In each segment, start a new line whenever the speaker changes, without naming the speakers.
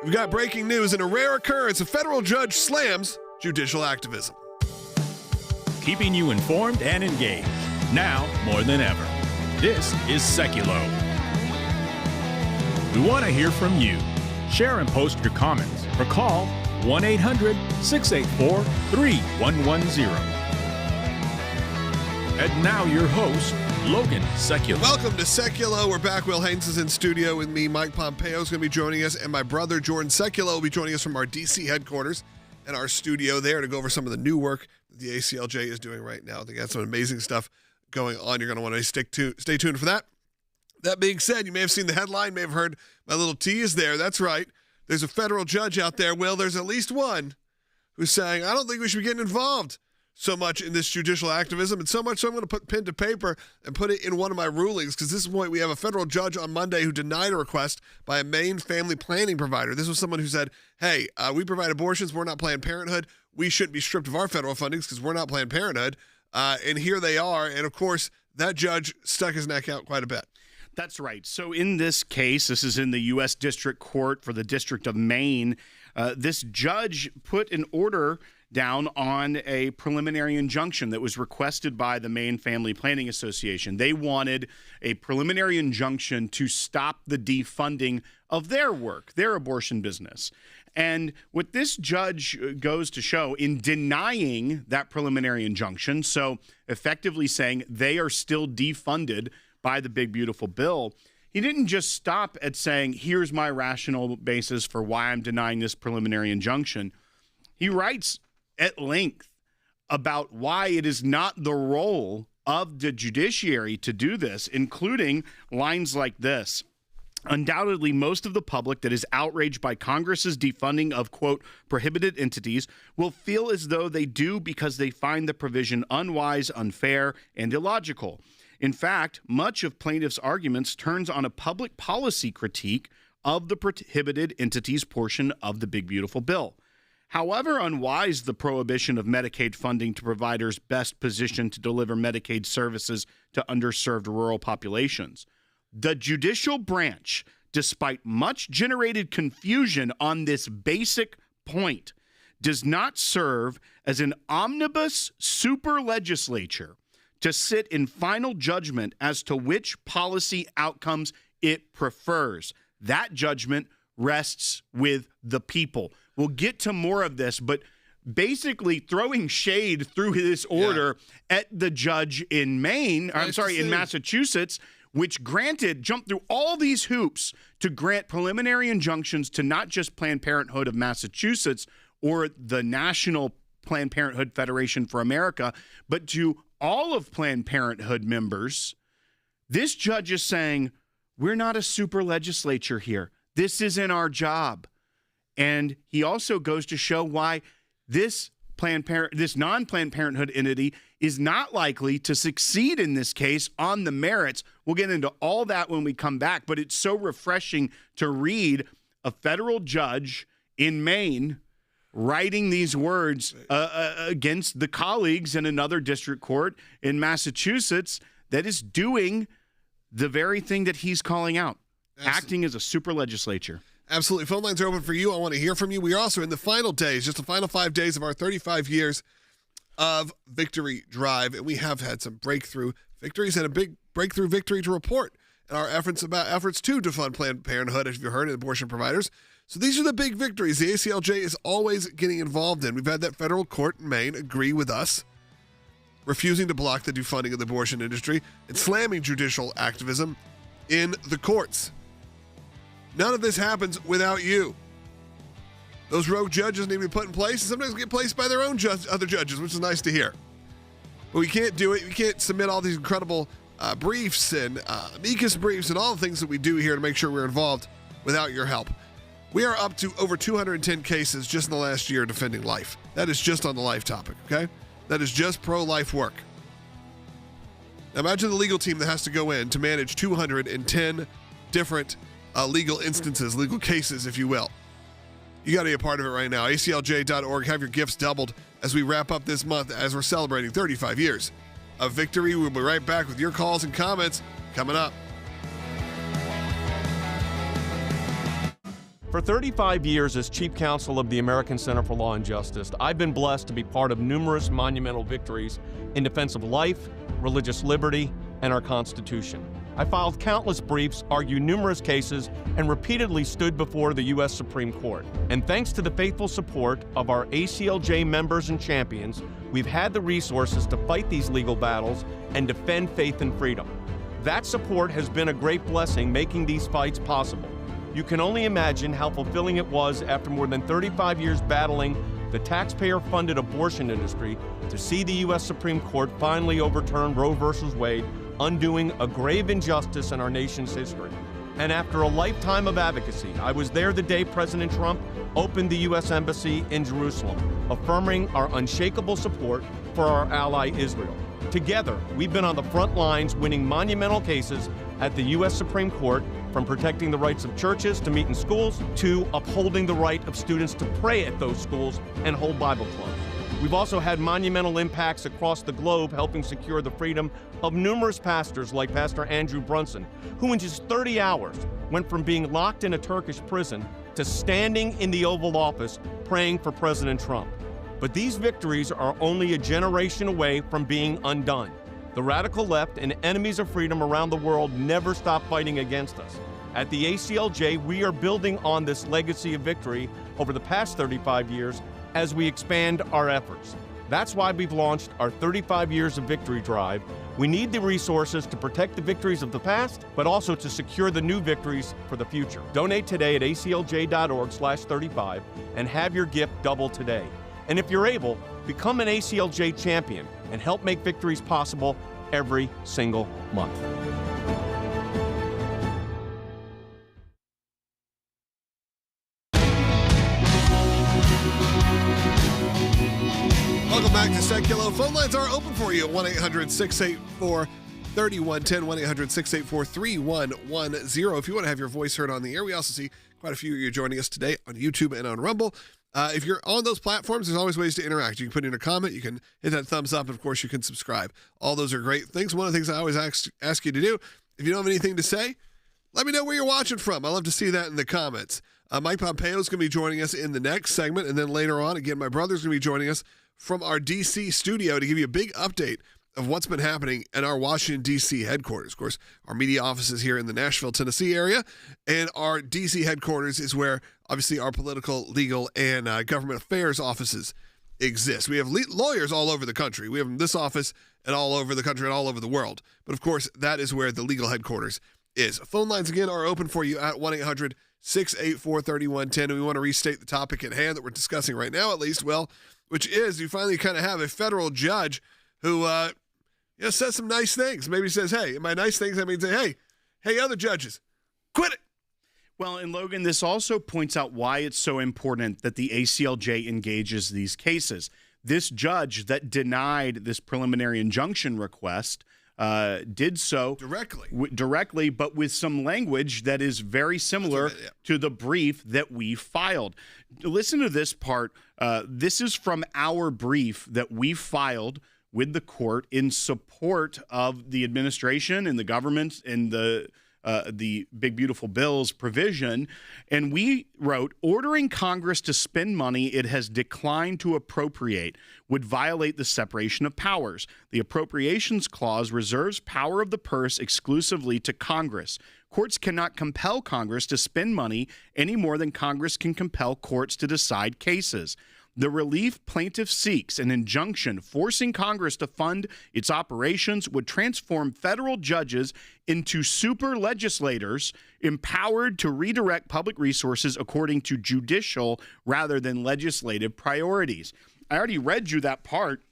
We've got breaking news and a rare occurrence. A federal judge slams judicial activism.
Keeping you informed and engaged, now more than ever. This is Sekulow. We want to hear from you. Share and post your comments or call 1-800-684-3110. And now your host, Logan Sekulow.
Welcome to Sekulow. We're back. Will Haynes is in studio with me. Mike Pompeo is going to be joining us, and my brother Jordan Sekulow will be joining us from our D.C. headquarters and our studio there to go over some of the new work that the ACLJ is doing right now. They got some amazing stuff going on. You're going to want to stay tuned for that. That being said, you may have seen the headline, may have heard my little tease there. That's right. There's a federal judge out there. Well, there's at least one who's saying, I don't think we should be getting involved so much in this judicial activism, and so much so I'm going to put pen to paper and put it in one of my rulings, because this is what we have a federal judge on Monday who denied a request by a Maine Family Planning provider. This was someone who said, hey, we provide abortions. We're not Planned Parenthood. We shouldn't be stripped of our federal fundings because we're not Planned Parenthood. And here they are. And, of course, that judge stuck his neck out quite a bit.
That's right. So in this case, this is in the U.S. District Court for the District of Maine. This judge put an order down on a preliminary injunction that was requested by the Maine Family Planning Association. They wanted a preliminary injunction to stop the defunding of their work, their abortion business. And what this judge goes to show in denying that preliminary injunction, so effectively saying they are still defunded by the big, beautiful bill, he didn't just stop at saying, here's my rational basis for why I'm denying this preliminary injunction. He writes at length about why it is not the role of the judiciary to do this, including lines like this. Undoubtedly, most of the public that is outraged by Congress's defunding of, quote, prohibited entities will feel as though they do because they find the provision unwise, unfair, and illogical. In fact, much of plaintiffs' arguments turns on a public policy critique of the prohibited entities portion of the big, beautiful bill. However unwise the prohibition of Medicaid funding to providers best positioned to deliver Medicaid services to underserved rural populations, the judicial branch, despite much generated confusion on this basic point, does not serve as an omnibus super legislature to sit in final judgment as to which policy outcomes it prefers. That judgment rests with the people. We'll get to more of this, but basically throwing shade through this order at the judge in Maine, in Massachusetts, which jumped through all these hoops to grant preliminary injunctions to not just Planned Parenthood of Massachusetts or the National Planned Parenthood Federation for America, but to all of Planned Parenthood members. This judge is saying, we're not a super legislature here. This isn't our job. And he also goes to show why this non-Planned Parenthood entity is not likely to succeed in this case on the merits. We'll get into all that when we come back, but it's so refreshing to read a federal judge in Maine writing these words against the colleagues in another district court in Massachusetts that is doing the very thing that he's calling out, acting as a super legislature.
Absolutely. Phone lines are open for you. I want to hear from you. We are also in the final days, just the final 5 days of our 35 years of Victory Drive, and we have had some breakthrough victories and a big breakthrough victory to report in our efforts to defund Planned Parenthood, as you've heard, and abortion providers. So these are the big victories the ACLJ is always getting involved in. We've had that federal court in Maine agree with us, refusing to block the defunding of the abortion industry and slamming judicial activism in the courts. None of this happens without you. Those rogue judges need to be put in place and sometimes get placed by their own other judges, which is nice to hear. But we can't do it. We can't submit all these incredible briefs and amicus briefs and all the things that we do here to make sure we're involved without your help. We are up to over 210 cases just in the last year defending life. That is just on the life topic, okay? That is just pro-life work. Now imagine the legal team that has to go in to manage 210 different legal instances, legal cases, if you will. You got to be a part of it right now. ACLJ.org. Have your gifts doubled as we wrap up this month as we're celebrating 35 years of victory. We'll be right back with your calls and comments coming up.
For 35 years as Chief Counsel of the American Center for Law and Justice, I've been blessed to be part of numerous monumental victories in defense of life, religious liberty, and our Constitution. I filed countless briefs, argued numerous cases, and repeatedly stood before the U.S. Supreme Court. And thanks to the faithful support of our ACLJ members and champions, we've had the resources to fight these legal battles and defend faith and freedom. That support has been a great blessing, making these fights possible. You can only imagine how fulfilling it was after more than 35 years battling the taxpayer-funded abortion industry to see the U.S. Supreme Court finally overturn Roe v. Wade, undoing a grave injustice in our nation's history. And after a lifetime of advocacy, I was there the day President Trump opened the U.S. Embassy in Jerusalem, affirming our unshakable support for our ally Israel. Together, we've been on the front lines winning monumental cases at the U.S. Supreme Court, from protecting the rights of churches to meet in schools to upholding the right of students to pray at those schools and hold Bible clubs. We've also had monumental impacts across the globe, helping secure the freedom of numerous pastors like Pastor Andrew Brunson, who in just 30 hours went from being locked in a Turkish prison to standing in the Oval Office praying for President Trump. But these victories are only a generation away from being undone. The radical left and enemies of freedom around the world never stop fighting against us. At the ACLJ, we are building on this legacy of victory over the past 35 years as we expand our efforts. That's why we've launched our 35 Years of Victory Drive. We need the resources to protect the victories of the past, but also to secure the new victories for the future. Donate today at aclj.org/35 and have your gift double today. And if you're able, become an ACLJ champion and help make victories possible every single month.
Welcome back to Sekulow. Phone lines are open for you at 1-800-684-3110, 1-800-684-3110. If you want to have your voice heard on the air, we also see quite a few of you joining us today on YouTube and on Rumble. If you're on those platforms, there's always ways to interact. You can put in a comment, you can hit that thumbs up, and of course you can subscribe. All those are great things. One of the things I always ask you to do, if you don't have anything to say, let me know where you're watching from. I love to see that in the comments. Mike Pompeo is going to be joining us in the next segment, and then later on, again, my brother's going to be joining us from our D.C. studio to give you a big update of what's been happening at our Washington, D.C. headquarters. Of course, our media office is here in the Nashville, Tennessee area, and our D.C. headquarters is where, obviously, our political, legal, and government affairs offices exist. We have lawyers all over the country. We have them in this office and all over the country and all over the world. But, of course, that is where the legal headquarters is. Phone lines, again, are open for you at 1-800-684-3110. And we want to restate the topic at hand that we're discussing right now, at least, well, which is you finally kind of have a federal judge who says some nice things. Maybe says, hey, my nice things, I mean, say, hey, other judges, quit it.
Well, and Logan, this also points out why it's so important that the ACLJ engages these cases. This judge that denied this preliminary injunction request did so directly, but with some language that is very similar to the brief that we filed. Listen to this part. This is from our brief that we filed with the court in support of the administration and the government and the Big Beautiful Bill's provision. And we wrote, ordering Congress to spend money it has declined to appropriate would violate the separation of powers. The Appropriations Clause reserves power of the purse exclusively to Congress. Courts cannot compel Congress to spend money any more than Congress can compel courts to decide cases. The relief plaintiff seeks, an injunction forcing Congress to fund its operations, would transform federal judges into super legislators empowered to redirect public resources according to judicial rather than legislative priorities. I already read you that part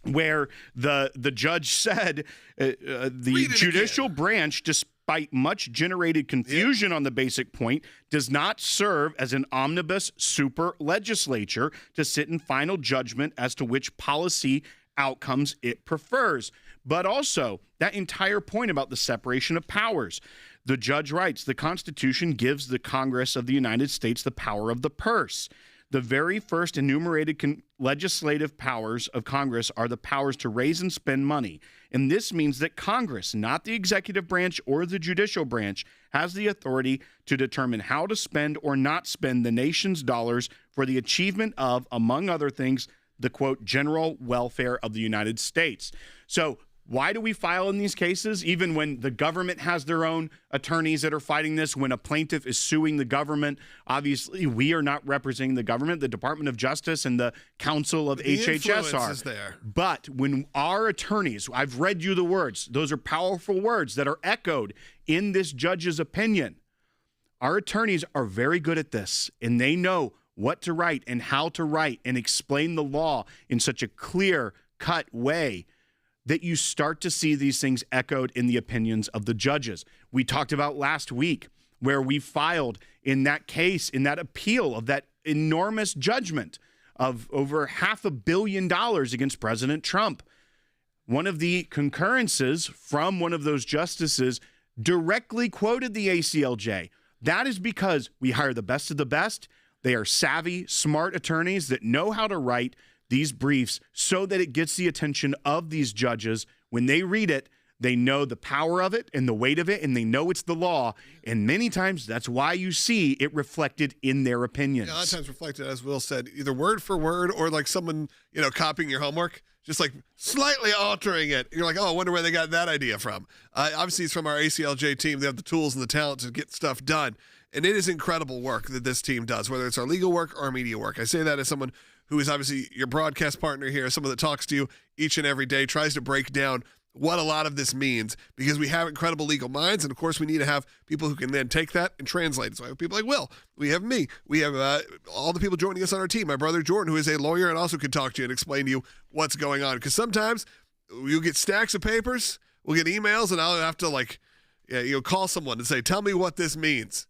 where the judge said the judicial branch, despite much generated confusion on the basic point, does not serve as an omnibus super legislature to sit in final judgment as to which policy outcomes it prefers. But also, that entire point about the separation of powers. The judge writes, the Constitution gives the Congress of the United States the power of the purse. The very first enumerated legislative powers of Congress are the powers to raise and spend money. And this means that Congress, not the executive branch or the judicial branch, has the authority to determine how to spend or not spend the nation's dollars for the achievement of, among other things, the, quote, general welfare of the United States. So why do we file in these cases, even when the government has their own attorneys that are fighting this, when a plaintiff is suing the government? Obviously, we are not representing the government. The Department of Justice and the Council of HHS are.
There.
But when our attorneys, I've read you the words, those are powerful words that are echoed in this judge's opinion. Our attorneys are very good at this, and they know what to write and how to write and explain the law in such a clear-cut way that you start to see these things echoed in the opinions of the judges. We talked about last week where we filed in that case, in that appeal of that enormous judgment of over $500 million against President Trump. One of the concurrences from one of those justices directly quoted the ACLJ. That is because we hire the best of the best. They are savvy, smart attorneys that know how to write these briefs so that it gets the attention of these judges. When they read it, they know the power of it and the weight of it, and they know it's the law. And many times that's why you see it reflected in their opinions.
Yeah, a lot of times reflected, as Will said, either word for word or like someone, copying your homework, just like slightly altering it. You're like, oh, I wonder where they got that idea from. Obviously, it's from our ACLJ team. They have the tools and the talent to get stuff done. And it is incredible work that this team does, whether it's our legal work or our media work. I say that as someone who is obviously your broadcast partner here, someone that talks to you each and every day, tries to break down what a lot of this means, because we have incredible legal minds, and of course we need to have people who can then take that and translate it. So I have people like Will, we have me, we have all the people joining us on our team, my brother Jordan, who is a lawyer and also can talk to you and explain to you what's going on, because sometimes you'll get stacks of papers, we'll get emails, and I'll have to call someone and say, tell me what this means.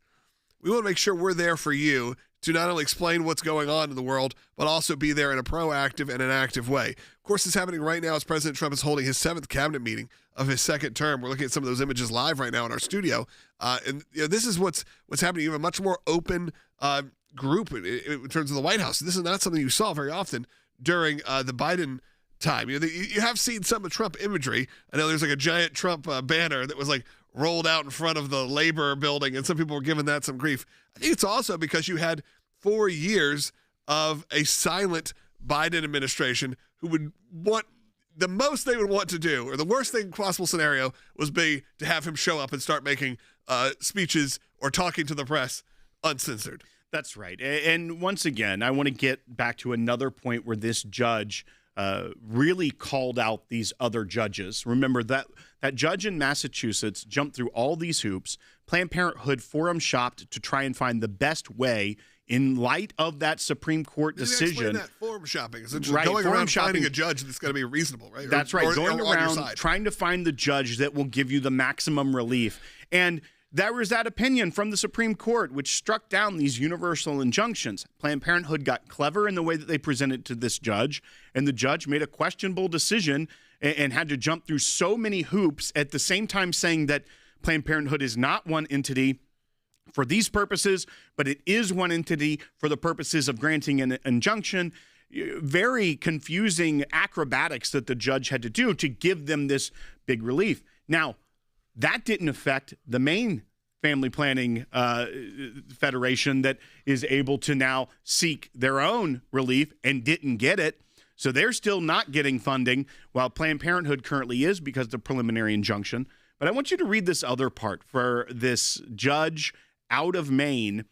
We want to make sure we're there for you to not only explain what's going on in the world, but also be there in a proactive and an active way. Of course, it's happening right now as President Trump is holding his 7th cabinet meeting of his second term. We're looking at some of those images live right now in our studio. This is what's happening. You have a much more open group in terms of the White House. This is not something you saw very often during the Biden time. You have seen some of Trump imagery. I know there's like a giant Trump banner that was like rolled out in front of the Labor building, and some people were giving that some grief. I think it's also because you had 4 years of a silent Biden administration who would want, the most they would want to do, or the worst thing possible scenario, was be to have him show up and start making speeches or talking to the press uncensored.
That's right. And once again, I want to get back to another point where this judge really called out these other judges. Remember that judge in Massachusetts jumped through all these hoops. Planned Parenthood forum shopped to try and find the best way in light of that Supreme Court decision.
Explain that forum shopping. Essentially
right,
going
forum
around
shopping,
finding a judge that's going to be reasonable, right?
That's right. Going around trying to find the judge that will give you the maximum relief. And there was that opinion from the Supreme Court, which struck down these universal injunctions. Planned Parenthood got clever in the way that they presented to this judge, and the judge made a questionable decision and had to jump through so many hoops, at the same time saying that Planned Parenthood is not one entity for these purposes, but it is one entity for the purposes of granting an injunction. Very confusing acrobatics that the judge had to do to give them this big relief. Now, that didn't affect the Maine Family Planning Federation that is able to now seek their own relief and didn't get it. So they're still not getting funding, while Planned Parenthood currently is because of the preliminary injunction. But I want you to read this other part for this judge out of Maine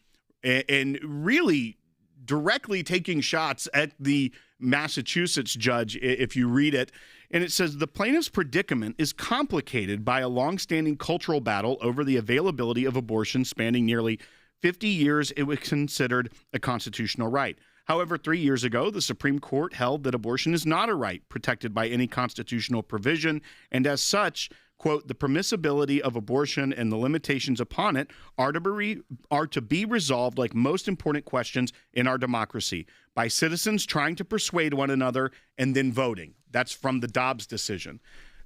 and really directly taking shots at the Massachusetts judge, if you read it. And it says, the plaintiff's predicament is complicated by a longstanding cultural battle over the availability of abortion spanning nearly 50 years. It was considered a constitutional right. However, 3 years ago, the Supreme Court held that abortion is not a right protected by any constitutional provision, and as such, quote, the permissibility of abortion and the limitations upon it are to be resolved like most important questions in our democracy by citizens trying to persuade one another and then voting. That's from the Dobbs decision.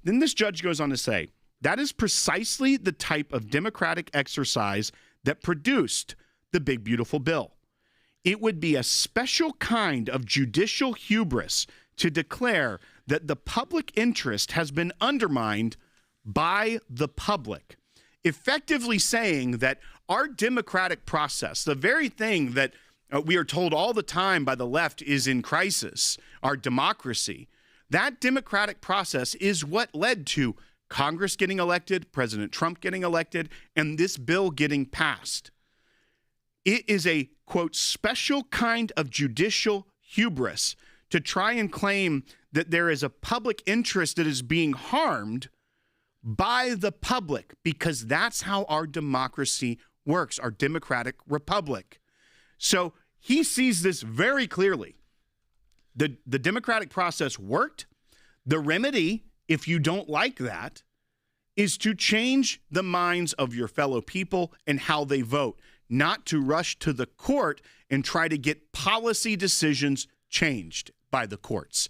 Then this judge goes on to say, that is precisely the type of democratic exercise that produced the big, beautiful bill. it would be a special kind of judicial hubris to declare that the public interest has been undermined by the public, effectively saying that our democratic process, the very thing that we are told all the time by the left is in crisis, our democracy, that democratic process is what led to Congress getting elected, President Trump getting elected, and this bill getting passed. It is a, quote, special kind of judicial hubris to try and claim that there is a public interest that is being harmed by the public, because that's how our democracy works, our democratic republic. So he sees this very clearly. The democratic process worked. The remedy, if you don't like that, is to change the minds of your fellow people and how they vote, not to rush to the court and try to get policy decisions changed by the courts.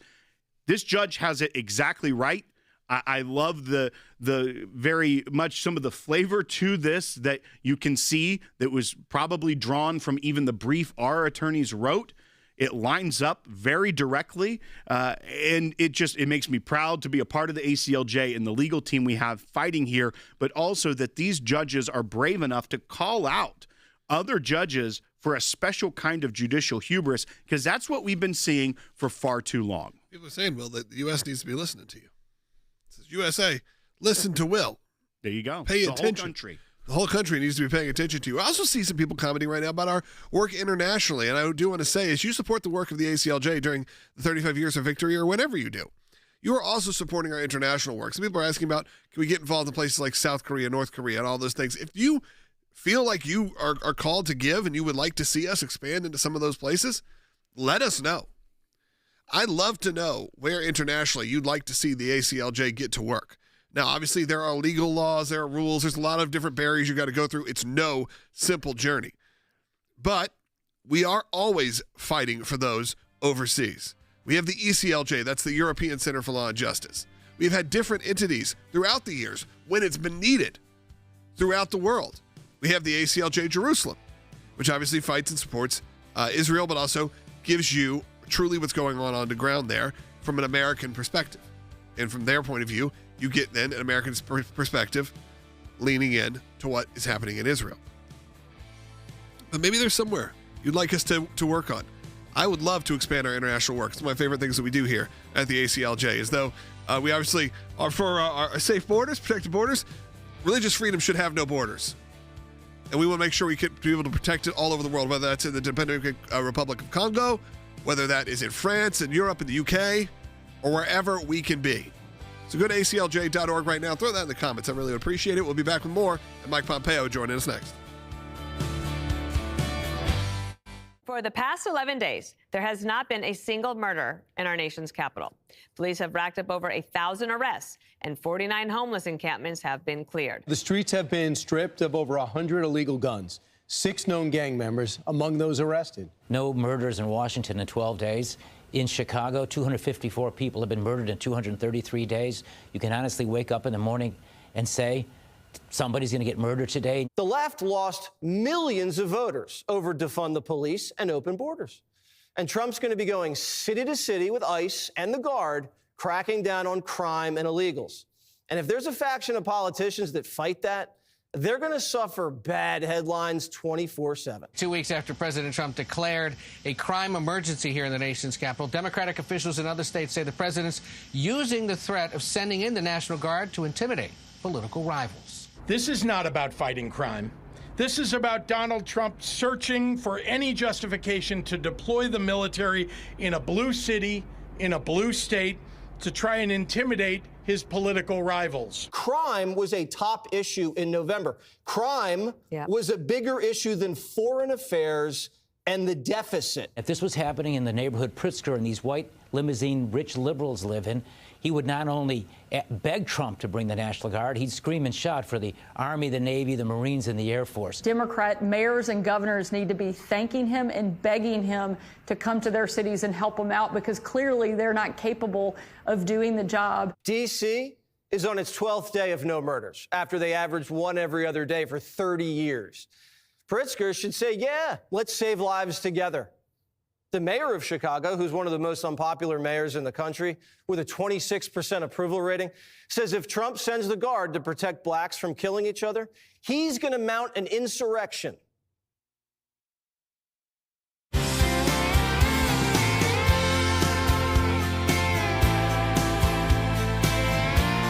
This judge has it exactly right. I love the very much some of the flavor to this that you can see that was probably drawn from even the brief our attorneys wrote. It lines up very directly, and it makes me proud to be a part of the ACLJ and the legal team we have fighting here, but also that these judges are brave enough to call out other judges for a special kind of judicial hubris, because that's what we've been seeing for far too long.
People are saying, Will, that the U.S. needs to be listening to you. It says, USA, listen to Will.
There you go.
Pay attention.
The whole country.
The whole country needs to be paying attention to you. I also see some people commenting right now about our work internationally, and I do want to say, as you support the work of the ACLJ during the 35 years of victory or whenever you do, you are also supporting our international work. Some people are asking about, can we get involved in places like South Korea, North Korea, and all those things. If you feel like you are called to give and you would like to see us expand into some of those places, let us know. I'd love to know where internationally you'd like to see the ACLJ get to work. Now, obviously, there are legal laws, there are rules, there's a lot of different barriers you got to go through. It's no simple journey. But we are always fighting for those overseas. We have the ECLJ, that's the European Center for Law and Justice. We've had different entities throughout the years when it's been needed throughout the world. We have the ACLJ Jerusalem, which obviously fights and supports Israel, but also gives you truly what's going on the ground there from an American perspective. And from their point of view, you get then an American perspective leaning in to what is happening in Israel. But maybe there's somewhere you'd like us to work on. I would love to expand our international work. It's one of my favorite things that we do here at the ACLJ, is though we obviously are for our safe borders, protected borders. Religious freedom should have no borders. And we want to make sure we can be able to protect it all over the world, whether that's in the Democratic Republic of Congo, whether that is in France and Europe and the UK, or wherever we can be. So go to aclj.org right now. Throw that in the comments. I really would appreciate it. We'll be back with more. And Mike Pompeo joining us next.
For the past 11 days, there has not been a single murder in our nation's capital. Police have racked up over 1,000 arrests, and 49 homeless encampments have been cleared.
The streets have been stripped of over 100 illegal guns. 6 known gang members among those arrested.
No murders in Washington in 12 days. In Chicago, 254 people have been murdered in 233 days. You can honestly wake up in the morning and say, somebody's going to get murdered today.
The left lost millions of voters over defund the police and open borders. And Trump's going to be going city to city with ICE and the Guard, cracking down on crime and illegals. And if there's a faction of politicians that fight that, they're going to suffer bad headlines 24/7.
2 weeks after President Trump declared a crime emergency here in the nation's capital, Democratic officials in other states say the president's using the threat of sending in the National Guard to intimidate political rivals.
This is not about fighting crime. This is about Donald Trump searching for any justification to deploy the military in a blue city, in a blue state, to try and intimidate his political rivals.
Crime was a top issue in November. Crime was a bigger issue than foreign affairs and the deficit.
If this was happening in the neighborhood Pritzker and these white limousine rich liberals live in, he would not only beg Trump to bring the National Guard, he'd scream and shout for the Army, the Navy, the Marines, and the Air Force.
Democrat mayors and governors need to be thanking him and begging him to come to their cities and help them out, because clearly they're not capable of doing the job.
D.C. is on its 12th day of no murders after they averaged one every other day for 30 years. Pritzker should say, yeah, let's save lives together. The mayor of Chicago, who's one of the most unpopular mayors in the country, with a 26% approval rating, says if Trump sends the Guard to protect blacks from killing each other, he's going to mount an insurrection.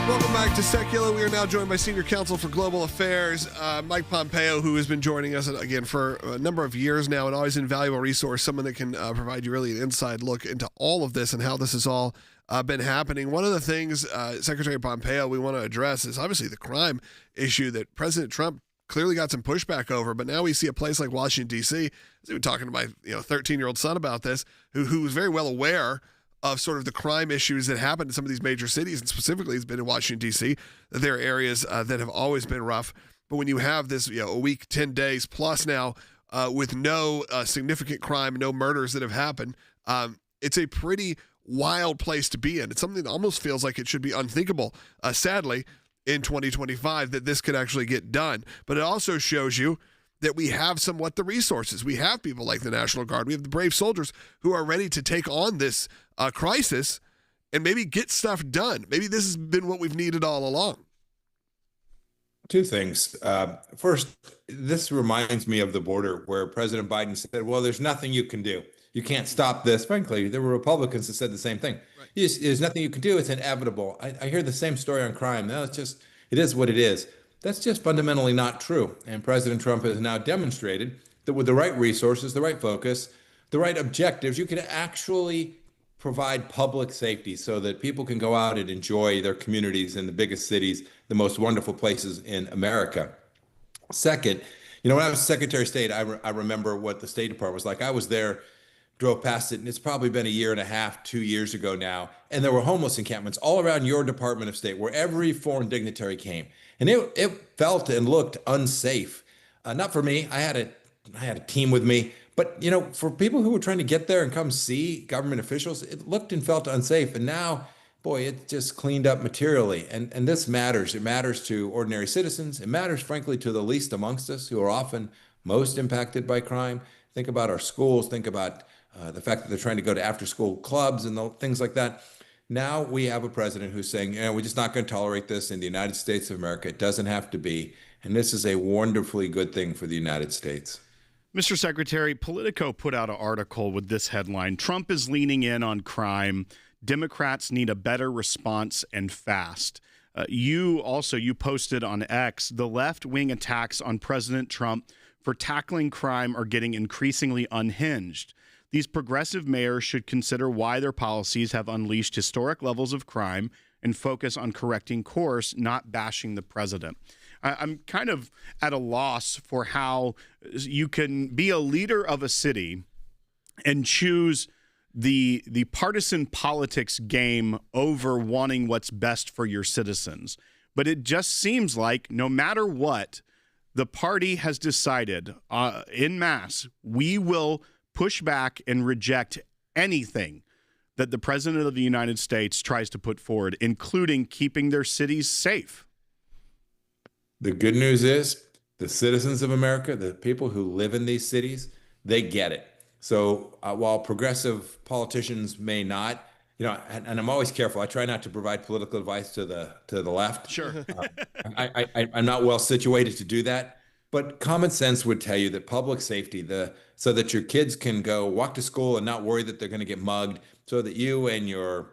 Welcome back to Sekulow. We are now joined by Senior Counsel for Global Affairs, Mike Pompeo, who has been joining us again for a number of years now, and always an invaluable resource, someone that can provide you really an inside look into all of this and how this has all been happening. One of the things, Secretary Pompeo, we want to address is obviously the crime issue that President Trump clearly got some pushback over, but now we see a place like Washington, D.C. I was talking to my 13-year-old son about this, who was very well aware of sort of the crime issues that happen in some of these major cities, and specifically has been in Washington, D.C., that there are areas that have always been rough. But when you have this, a week, 10 days plus now with no significant crime, no murders that have happened, it's a pretty wild place to be in. It's something that almost feels like it should be unthinkable, sadly, in 2025, that this could actually get done. But it also shows you that we have somewhat the resources. We have people like the National Guard. We have the brave soldiers who are ready to take on this crisis and maybe get stuff done. Maybe this has been what we've needed all along.
Two things. First, this reminds me of the border where President Biden said, well, there's nothing you can do. You can't stop this. Frankly, there were Republicans that said the same thing. Right. There's nothing you can do. It's inevitable. I hear the same story on crime. No, it is what it is. That's just fundamentally not true. And President Trump has now demonstrated that with the right resources, the right focus, the right objectives, you can actually provide public safety so that people can go out and enjoy their communities in the biggest cities, the most wonderful places in America. Second, when I was Secretary of State, I remember what the State Department was like. I was there, drove past it, and it's probably been a year and a half, 2 years ago now, and there were homeless encampments all around your Department of State where every foreign dignitary came. And it felt and looked unsafe. Not for me. I had a team with me. But, for people who were trying to get there and come see government officials, it looked and felt unsafe. And now, boy, it just cleaned up materially. And this matters. It matters to ordinary citizens. It matters, frankly, to the least amongst us who are often most impacted by crime. Think about our schools. Think about the fact that they're trying to go to after-school clubs and things like that. Now we have a president who's saying, we're just not going to tolerate this in the United States of America. It doesn't have to be. And this is a wonderfully good thing for the United States.
Mr. Secretary, Politico put out an article with this headline: Trump is leaning in on crime. Democrats need a better response and fast. You posted on X, the left-wing attacks on President Trump for tackling crime are getting increasingly unhinged. These progressive mayors should consider why their policies have unleashed historic levels of crime and focus on correcting course, not bashing the president. I'm kind of at a loss for how you can be a leader of a city and choose the partisan politics game over wanting what's best for your citizens. But it just seems like no matter what, the party has decided en masse, we will push back and reject anything that the president of the United States tries to put forward, including keeping their cities safe.
The good news is the citizens of America, the people who live in these cities, they get it. So while progressive politicians may not, and I'm always careful. I try not to provide political advice to the left.
Sure.
I'm not well situated to do that. But common sense would tell you that public safety, so that your kids can go walk to school and not worry that they're going to get mugged, so that you and your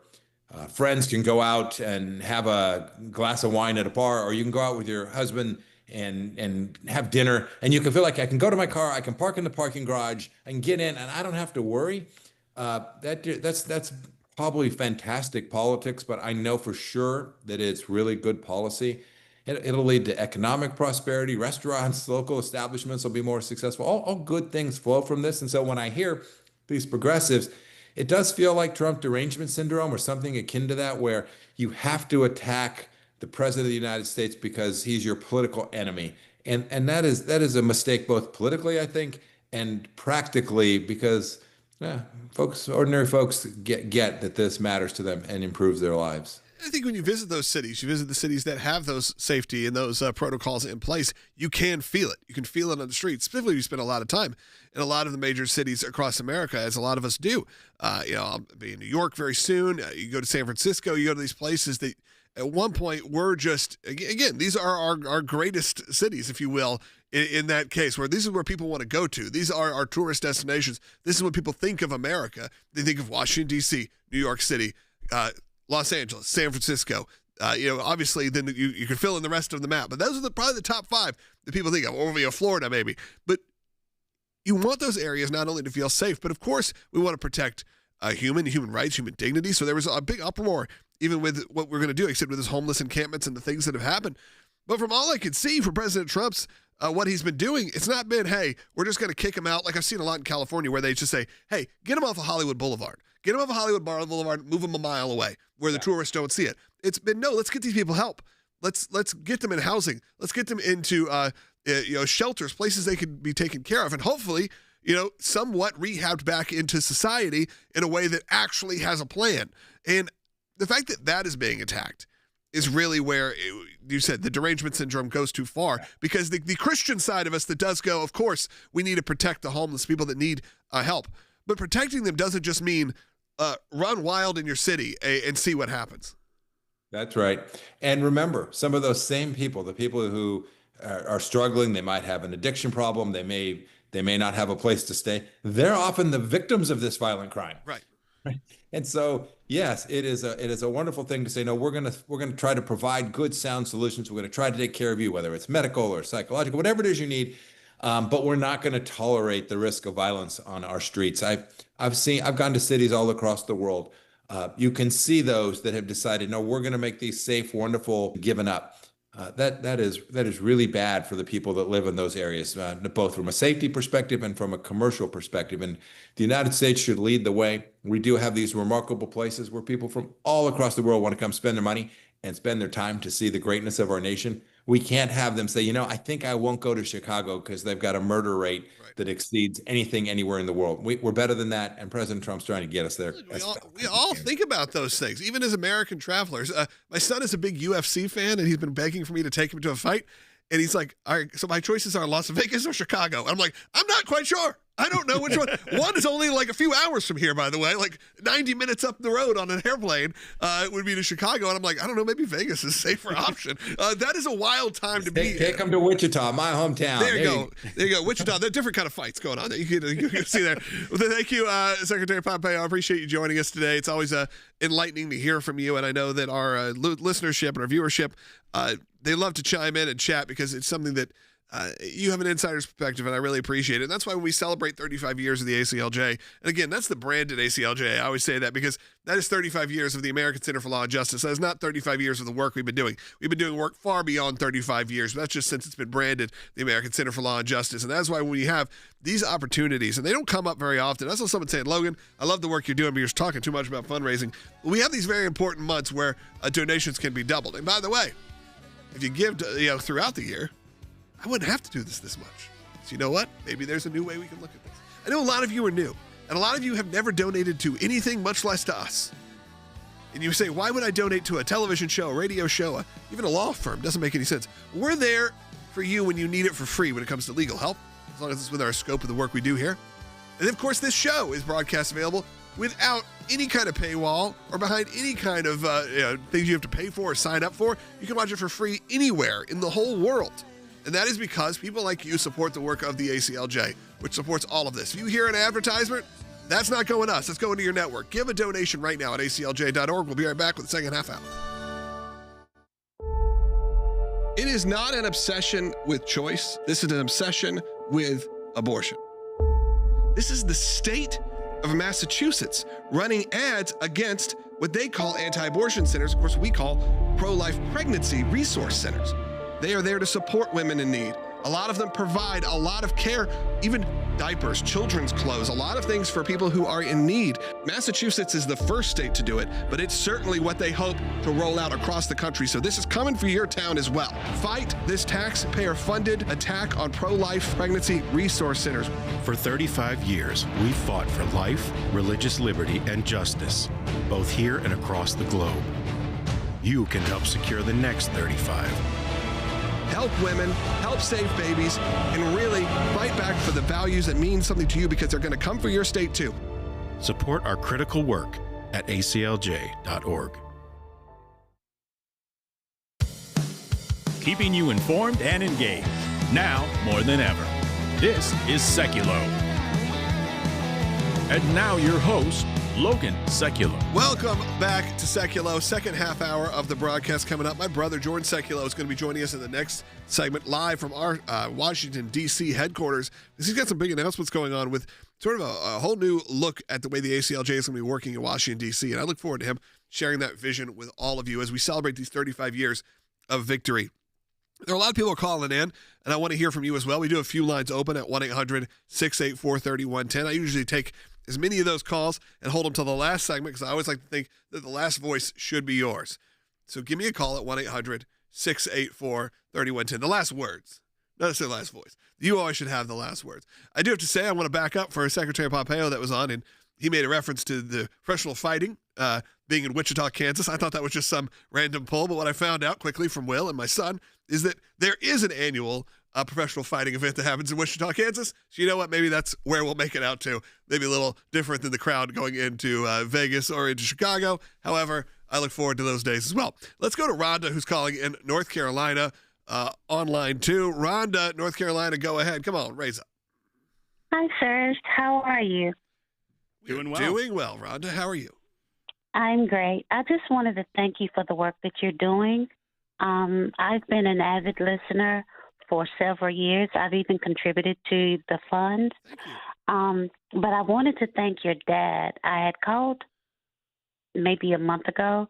friends can go out and have a glass of wine at a bar, or you can go out with your husband and have dinner, and you can feel like I can go to my car, I can park in the parking garage, I can get in, and I don't have to worry. That's probably fantastic politics, but I know for sure that it's really good policy. It'll lead to economic prosperity. Restaurants, local establishments will be more successful. All good things flow from this. And so when I hear these progressives, it does feel like Trump derangement syndrome or something akin to that, where you have to attack the president of the United States because he's your political enemy. And that is a mistake, both politically, I think, and practically, because ordinary folks get that this matters to them and improves their lives.
I think when you visit those cities, you visit the cities that have those safety and those protocols in place, you can feel it. You can feel it on the streets. Specifically, you spend a lot of time in a lot of the major cities across America, as a lot of us do. I'll be in New York very soon. You go to San Francisco, you go to these places that at one point were just, again, these are our greatest cities, if you will, in that case, where this is where people want to go to. These are our tourist destinations. This is when people think of America. They think of Washington, D.C., New York City, Los Angeles, San Francisco. Obviously, then you can fill in the rest of the map. But those are probably the top 5 that people think of, or Florida maybe. But you want those areas not only to feel safe, but of course, we want to protect human rights, human dignity. So there was a big uproar, even with what we're going to do, except with his homeless encampments and the things that have happened. But from all I could see from President Trump's what he's been doing, it's not been, hey, we're just going to kick him out. Like I've seen a lot in California where they just say, hey, get him off of Hollywood Boulevard. Get him off of Hollywood Boulevard, move him a mile away where the tourists don't see it. It's been, no, let's get these people help. Let's get them in housing. Let's get them into shelters, places they can be taken care of, and hopefully, somewhat rehabbed back into society in a way that actually has a plan. And the fact that that is being attacked is really where you said the derangement syndrome goes too far, because the Christian side of us that does go, of course, we need to protect the homeless people that need help. But protecting them doesn't just mean run wild in your city and see what happens.
That's right. And remember, some of those same people, the people who are struggling, they might have an addiction problem, they may not have a place to stay. They're often the victims of this violent crime.
Right.
And so, yes, it is a wonderful thing to say, no, we're going to try to provide good, sound solutions. We're going to try to take care of you, whether it's medical or psychological, whatever it is you need. But we're not going to tolerate the risk of violence on our streets. I've gone to cities all across the world. You can see those that have decided, no, we're going to make these safe, wonderful, given up. That is really bad for the people that live in those areas, both from a safety perspective and from a commercial perspective. And the United States should lead the way. We do have these remarkable places where people from all across the world want to come spend their money and spend their time to see the greatness of our nation. We can't have them say, I think I won't go to Chicago because they've got a murder rate that exceeds anything anywhere in the world. We're better than that, and President Trump's trying to get us there.
We all think about those things, even as American travelers. My son is a big UFC fan, and he's been begging for me to take him to a fight. And he's like, all right, so my choices are Las Vegas or Chicago. I'm like, I'm not quite sure. I don't know which one. One is only like a few hours from here, by the way, like 90 minutes up the road on an airplane would be to Chicago. And I'm like, I don't know, maybe Vegas is a safer option. That is a wild time to be.
Take them to Wichita, my hometown.
There you go. There you go. Wichita. There are different kind of fights going on there. You can see there. Well, thank you, Secretary Pompeo. I appreciate you joining us today. It's always enlightening to hear from you. And I know that our listenership and our viewership, they love to chime in and chat because it's something that you have an insider's perspective, and I really appreciate it. And that's why when we celebrate 35 years of the ACLJ, and again, that's the branded ACLJ. I always say that because that is 35 years of the American Center for Law and Justice. That is not 35 years of the work we've been doing. We've been doing work far beyond 35 years, but that's just since it's been branded the American Center for Law and Justice. And that's why when you have these opportunities, and they don't come up very often. I saw someone saying, Logan, I love the work you're doing, but you're talking too much about fundraising. We have these very important months where donations can be doubled. And by the way, if you give throughout the year, I wouldn't have to do this much. So you know what? Maybe there's a new way we can look at this. I know a lot of you are new, and a lot of you have never donated to anything, much less to us. And you say, why would I donate to a television show, a radio show, even a law firm? Doesn't make any sense. We're there for you when you need it for free when it comes to legal help, as long as it's within our scope of the work we do here. And of course, this show is broadcast available without any kind of paywall or behind any kind of things you have to pay for or sign up for. You can watch it for free anywhere in the whole world. And that is because people like you support the work of the ACLJ, which supports all of this. If you hear an advertisement, that's not going to us. It's going to your network. Give a donation right now at aclj.org. We'll be right back with the second half hour. It is not an obsession with choice. This is an obsession with abortion. This is the state of Massachusetts running ads against what they call anti-abortion centers. Of course, we call pro-life pregnancy resource centers. They are there to support women in need. A lot of them provide a lot of care, even diapers, children's clothes, a lot of things for people who are in need. Massachusetts is the first state to do it, but it's certainly what they hope to roll out across the country. So this is coming for your town as well. Fight this taxpayer-funded attack on pro-life pregnancy resource centers.
For 35 years, we've fought for life, religious liberty, and justice, both here and across the globe. you can help secure the next 35.
Help women, help save babies, and really fight back for the values that mean something to you, because they're going to come for your state too.
Support our critical work at aclj.org.
Keeping you informed and engaged, now more than ever. This is Sekulow. And now your host, Logan Sekulow.
Welcome back to Sekulow. Second half hour of the broadcast coming up. My brother, Jordan Sekulow, is going to be joining us in the next segment live from our Washington, D.C. headquarters. He's got some big announcements going on with sort of a whole new look at the way the ACLJ is going to be working in Washington, D.C. And I look forward to him sharing that vision with all of you as we celebrate these 35 years of victory. There are a lot of people calling in, and I want to hear from you as well. We do have a few lines open at 1-800-684-3110. I usually take as many of those calls and hold them till the last segment, because I always like to think that the last voice should be yours. So give me a call at 1-800-684-3110. The last words. Not necessarily the last voice. You always should have the last words. I do have to say, I want to back up for Secretary Pompeo that was on, and he made a reference to the professional fighting being in Wichita, Kansas. I thought that was just some random poll, but what I found out quickly from Will and my son is that there is an annual professional fighting event that happens in Wichita, Kansas. So you know what? Maybe that's where we'll make it out to. Maybe a little different than the crowd going into Vegas or into Chicago. However, I look forward to those days as well. Let's go to Rhonda, who's calling in North Carolina on line 2. Rhonda, North Carolina, go ahead. Come on, raise up.
Hi, sirs. How are you?
Doing well.
Doing well, Rhonda. How are you?
I'm great. I just wanted to thank you for the work that you're doing. I've been an avid listener for several years. I've even contributed to the fund. But I wanted to thank your dad. I had called maybe a month ago,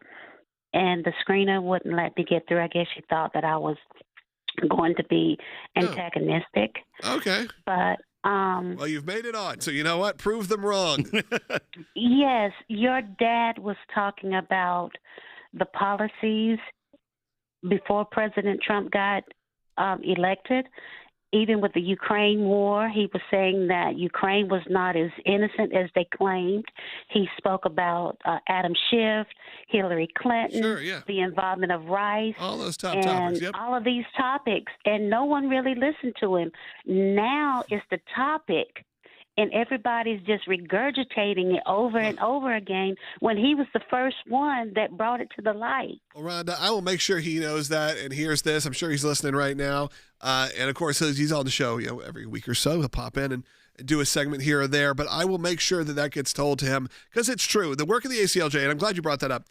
and the screener wouldn't let me get through. I guess she thought that I was going to be antagonistic.
Okay.
But
well, you've made it on, so you know what? Prove them wrong.
Yes, your dad was talking about the policies before President Trump got elected. Even with the Ukraine war, he was saying that Ukraine was not as innocent as they claimed. He spoke about Adam Schiff, Hillary Clinton, the involvement of Rice.
All those topics, yep.
All of these topics, and no one really listened to him. Now it's the topic, and everybody's just regurgitating it over and over again when he was the first one that brought it to the light.
Well, Rhonda, I will make sure he knows that and hears this. I'm sure he's listening right now. And, of course, he's on the show every week or so. He'll pop in and do a segment here or there. But I will make sure that gets told to him, because it's true. The work of the ACLJ, and I'm glad you brought that up,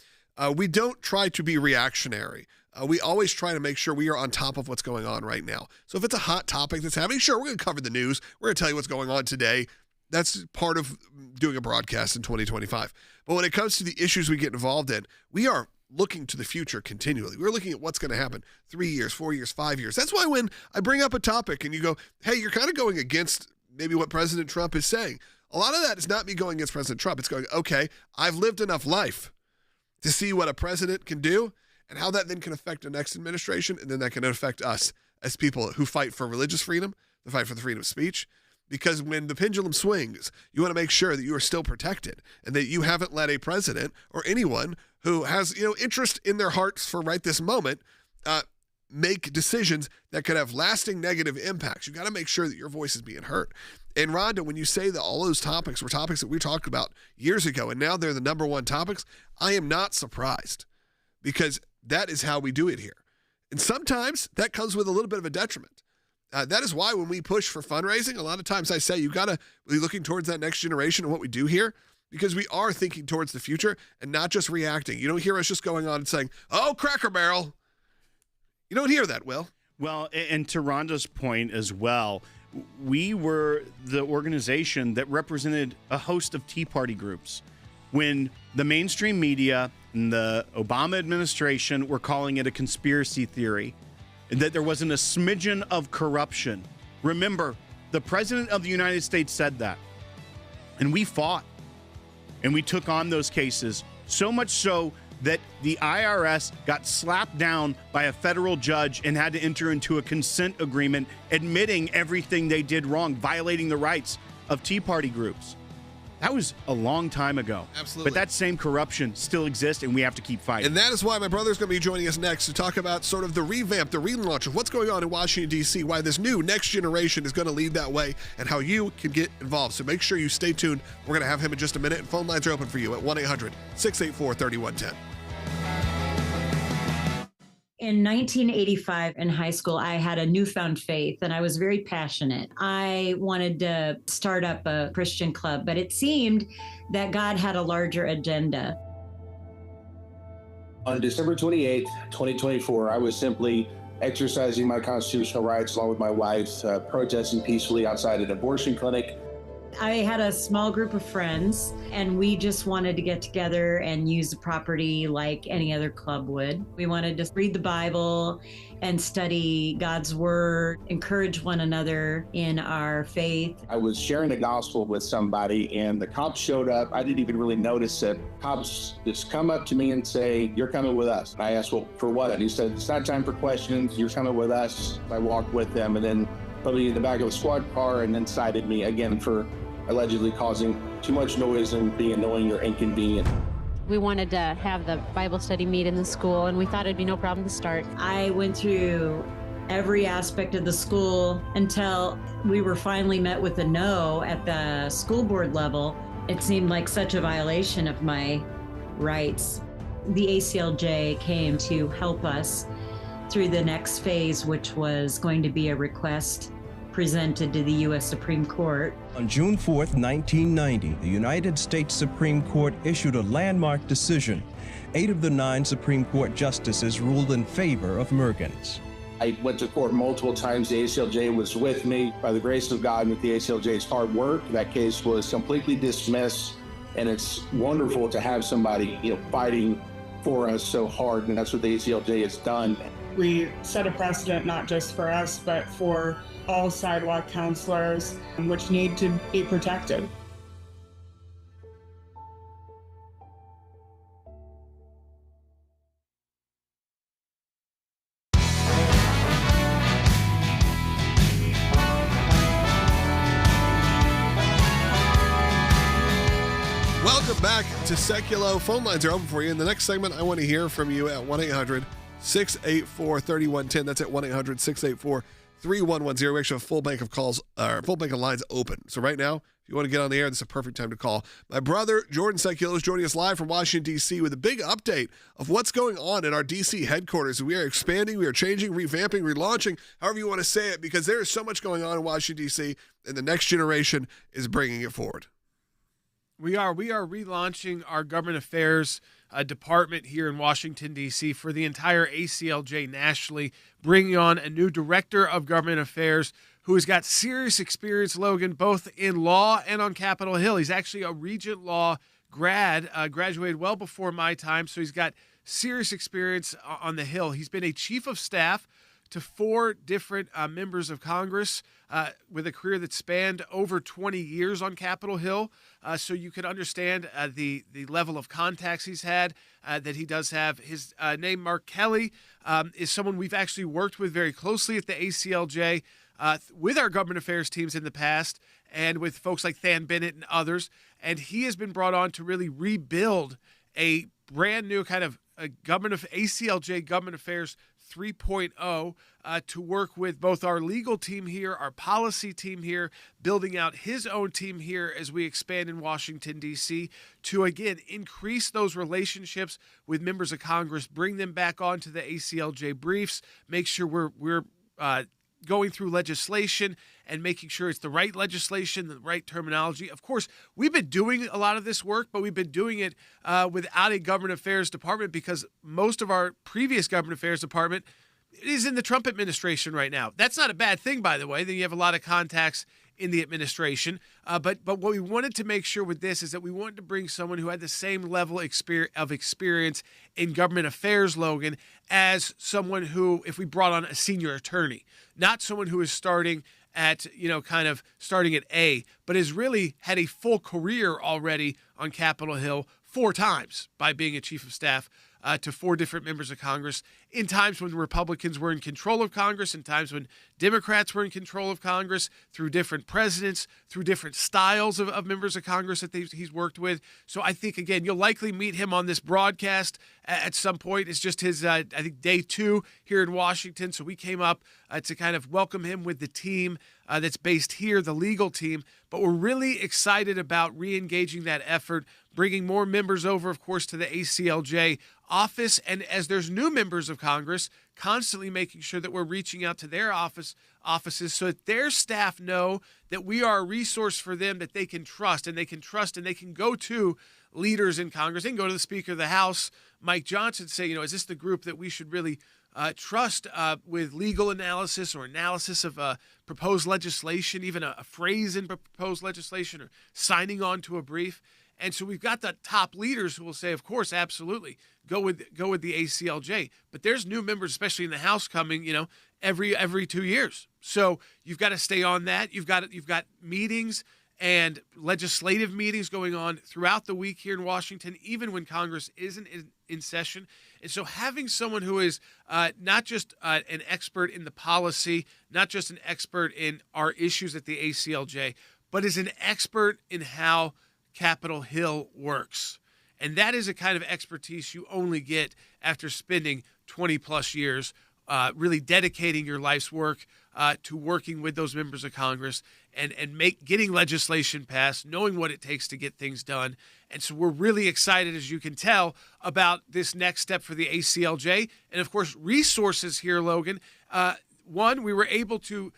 we don't try to be reactionary. We always try to make sure we are on top of what's going on right now. So if it's a hot topic that's happening, sure, we're going to cover the news. We're going to tell you what's going on today. That's part of doing a broadcast in 2025. But when it comes to the issues we get involved in, we are looking to the future continually. We're looking at what's going to happen 3 years, 4 years, 5 years. That's why when I bring up a topic and you go, hey, you're kind of going against maybe what President Trump is saying. A lot of that is not me going against President Trump. It's going, okay, I've lived enough life to see what a president can do and how that then can affect the next administration, and then that can affect us as people who fight for religious freedom, who fight for the freedom of speech. Because when the pendulum swings, you want to make sure that you are still protected and that you haven't let a president or anyone who has, interest in their hearts for right this moment make decisions that could have lasting negative impacts. You got to make sure that your voice is being heard. And Rhonda, when you say that all those topics were topics that we talked about years ago and now they're the number one topics, I am not surprised, because that is how we do it here. And sometimes that comes with a little bit of a detriment. That is why when we push for fundraising, a lot of times I say you got to be looking towards that next generation and what we do here, because we are thinking towards the future and not just reacting. You don't hear us just going on and saying, oh, Cracker Barrel. You don't hear that, Will.
Well, and to Rhonda's point as well, we were the organization that represented a host of Tea Party groups when the mainstream media and the Obama administration were calling it a conspiracy theory, and that there wasn't a smidgen of corruption. Remember, the President of the United States said that. And we fought. And we took on those cases. So much so that the IRS got slapped down by a federal judge and had to enter into a consent agreement admitting everything they did wrong, violating the rights of Tea Party groups. That was a long time ago.
Absolutely.
But that same corruption still exists, and we have to keep fighting.
And that is why my brother's going to be joining us next to talk about sort of the revamp, the relaunch of what's going on in Washington, D.C., why this new next generation is going to lead that way, and how you can get involved. So make sure you stay tuned. We're going to have him in just a minute, and phone lines are open for you at 1-800-684-3110.
In 1985 in high school, I had a newfound faith and I was very passionate. I wanted to start up a Christian club, but it seemed that God had a larger agenda.
On December 28th, 2024, I was simply exercising my constitutional rights along with my wife, protesting peacefully outside an abortion clinic.
I had a small group of friends and we just wanted to get together and use the property like any other club would. We wanted to read the Bible and study God's word, encourage one another in our faith.
I was sharing the gospel with somebody and the cops showed up. I didn't even really notice it. Cops just come up to me and say, "You're coming with us." And I asked, "Well, for what?" And he said, "It's not time for questions. You're coming with us." I walked with them and then put me in the back of a squad car and then cited me again for allegedly causing too much noise and being annoying or inconvenient.
We wanted to have the Bible study meet in the school, and we thought it'd be no problem to start.
I went through every aspect of the school until we were finally met with a no at the school board level. It seemed like such a violation of my rights. The ACLJ came to help us through the next phase, which was going to be a request presented to the U.S. Supreme Court.
On June 4th, 1990, the United States Supreme Court issued a landmark decision. 8 of the 9 Supreme Court justices ruled in favor of Mergens.
I went to court multiple times. The ACLJ was with me. By the grace of God and with the ACLJ's hard work, that case was completely dismissed. And it's wonderful to have somebody, fighting for us so hard, and that's what the ACLJ has done.
We set a precedent not just for us, but for all sidewalk counselors, which need to be protected.
Welcome back to Sekulow. Phone lines are open for you. In the next segment, I want to hear from you at 1-800-684-3110. That's at 1-800-684-3110. We actually have a full bank of calls, full bank of lines open. So right now, if you want to get on the air, this is a perfect time to call. My brother, Jordan Sekulow, is joining us live from Washington, D.C. with a big update of what's going on in our D.C. headquarters. We are expanding, we are changing, revamping, relaunching, however you want to say it, because there is so much going on in Washington, D.C., and the next generation is bringing it forward.
We are relaunching our government affairs department here in Washington, D.C. for the entire ACLJ nationally, bringing on a new director of government affairs who has got serious experience, Logan, both in law and on Capitol Hill. He's actually a Regent Law grad, graduated well before my time, so he's got serious experience on the Hill. He's been a chief of staff to 4 different members of Congress with a career that spanned over 20 years on Capitol Hill. So you can understand the level of contacts he's had, that he does have. His name, Mark Kelly, is someone we've actually worked with very closely at the ACLJ with our government affairs teams in the past and with folks like Than Bennett and others. And he has been brought on to really rebuild a brand new kind of ACLJ government affairs 3.0 to work with both our legal team here, our policy team here, building out his own team here as we expand in Washington, D.C., to, again, increase those relationships with members of Congress, bring them back onto the ACLJ briefs, make sure we're going through legislation and making sure it's the right legislation, the right terminology. Of course, we've been doing a lot of this work, but we've been doing it without a government affairs department because most of our previous government affairs department is in the Trump administration right now. That's not a bad thing, by the way. Then you have a lot of contacts in the administration. But what we wanted to make sure with this is that we wanted to bring someone who had the same level of experience in government affairs, Logan, as someone who, if we brought on a senior attorney, not someone who is starting at, starting at A, but has really had a full career already on Capitol Hill 4 times by being a chief of staff to 4 different members of Congress in times when Republicans were in control of Congress, in times when Democrats were in control of Congress, through different presidents, through different styles of members of Congress that he's worked with. So I think, again, you'll likely meet him on this broadcast at some point. It's just his, I think, day 2 here in Washington. So we came up to kind of welcome him with the team that's based here, the legal team. But we're really excited about re-engaging that effort, bringing more members over, of course, to the ACLJ office. And as there's new members of Congress, constantly making sure that we're reaching out to their offices so that their staff know that we are a resource for them that they can trust, and they can go to leaders in Congress. They can go to the Speaker of the House, Mike Johnson, say, is this the group that we should really trust with legal analysis or analysis of proposed legislation, even a phrase in proposed legislation, or signing on to a brief. And so we've got the top leaders who will say, of course, absolutely, go with the ACLJ. But there's new members, especially in the House, coming, every 2 years. So you've got to stay on that. You've got meetings and legislative meetings going on throughout the week here in Washington, even when Congress isn't in session. And so having someone who is not just an expert in the policy, not just an expert in our issues at the ACLJ, but is an expert in how Capitol Hill works. And that is a kind of expertise you only get after spending 20 plus years really dedicating your life's work to working with those members of Congress and getting legislation passed, knowing what it takes to get things done. And so we're really excited, as you can tell, about this next step for the ACLJ. And of course, resources here, Logan. One, we were able to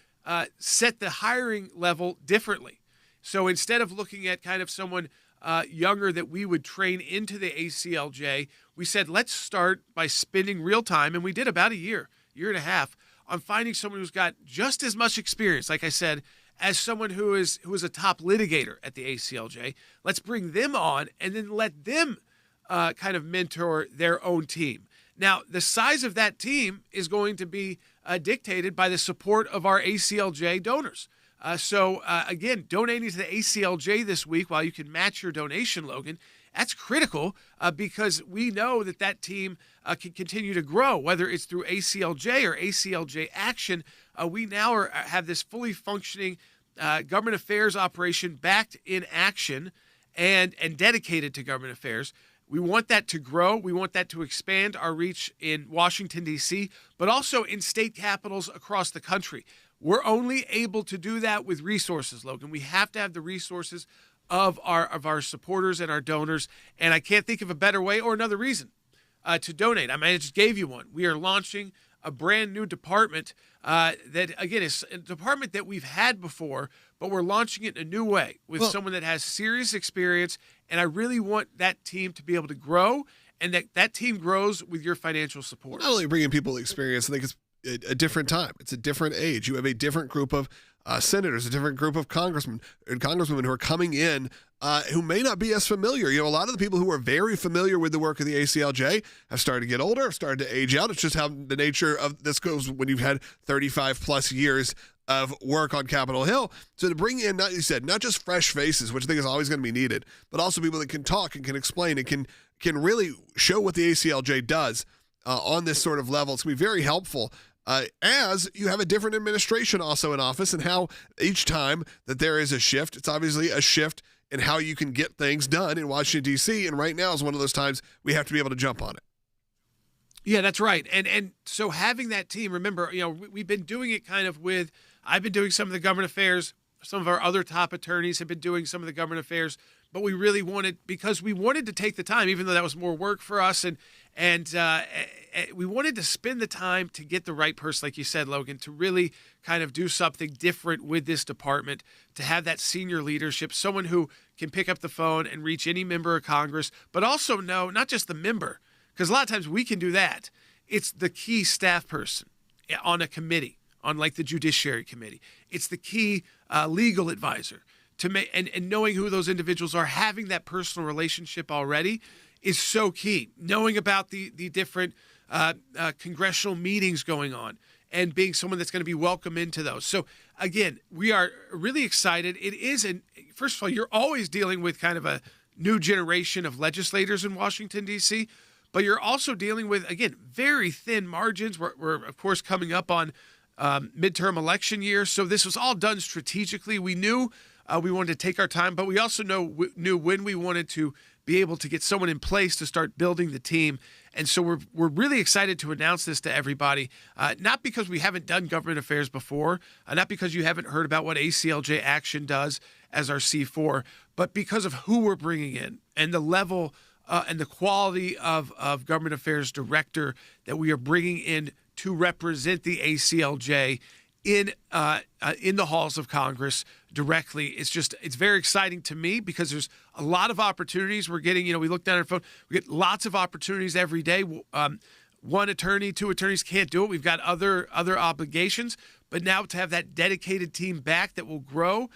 set the hiring level differently. So instead of looking at kind of someone younger that we would train into the ACLJ, we said, let's start by spending real time. And we did about a year and a half on finding someone who's got just as much experience, like I said, as someone who is a top litigator at the ACLJ. Let's bring them on and then let them kind of mentor their own team. Now, the size of that team is going to be dictated by the support of our ACLJ donors. So again, donating to the ACLJ this week, while you can match your donation, Logan, that's critical because we know that team can continue to grow, whether it's through ACLJ or ACLJ Action. We now have this fully functioning government affairs operation backed in action and dedicated to government affairs. We want that to grow. We want that to expand our reach in Washington, D.C., but also in state capitals across the country. We're only able to do that with resources, Logan. We have to have the resources of our supporters and our donors, and I can't think of a better way or another reason to donate. I mean, I just gave you one. We are launching a brand new department that, again, is a department that we've had before, but we're launching it in a new way with someone that has serious experience, and I really want that team to be able to grow, and that team grows with your financial support.
Not only bringing people experience, I think it's a different time. It's a different age. You have a different group of senators, a different group of congressmen and congresswomen who are coming in who may not be as familiar. A lot of the people who are very familiar with the work of the ACLJ have started to get older, have started to age out. It's just how the nature of this goes when you've had 35 plus years of work on Capitol Hill. So to bring in, you said, not just fresh faces, which I think is always going to be needed, but also people that can talk and can explain and can really show what the ACLJ does on this sort of level. It's going to be very helpful. As you have a different administration also in office, and how each time that there is a shift, it's obviously a shift in how you can get things done in Washington, D.C., and right now is one of those times we have to be able to jump on it.
Yeah, that's right. And so having that team, remember, we've been doing it kind of I've been doing some of the government affairs, some of our other top attorneys have been doing some of the government affairs, but we really wanted to take the time, even though that was more work for us, and we wanted to spend the time to get the right person, like you said, Logan, to really kind of do something different with this department, to have that senior leadership, someone who can pick up the phone and reach any member of Congress, but also know not just the member, because a lot of times we can do that. It's the key staff person on a committee, on like the Judiciary Committee. It's the key legal advisor. And knowing who those individuals are, having that personal relationship already is so key. Knowing about the different congressional meetings going on and being someone that's going to be welcome into those. So again, we are really excited. It is, first of all, you're always dealing with kind of a new generation of legislators in Washington, D.C., but you're also dealing with, again, very thin margins. We're of course, coming up on midterm election year. So this was all done strategically. We knew we wanted to take our time, but we also knew when we wanted to be able to get someone in place to start building the team. And so we're really excited to announce this to everybody, not because we haven't done government affairs before, not because you haven't heard about what ACLJ Action does as our C4, but because of who we're bringing in and the level and the quality of government affairs director that we are bringing in to represent the ACLJ in the halls of Congress directly. It's very exciting to me because there's a lot of opportunities we're getting. We look down at our phone, we get lots of opportunities every day. One attorney, two attorneys can't do it. We've got other obligations, but now to have that dedicated team back that will grow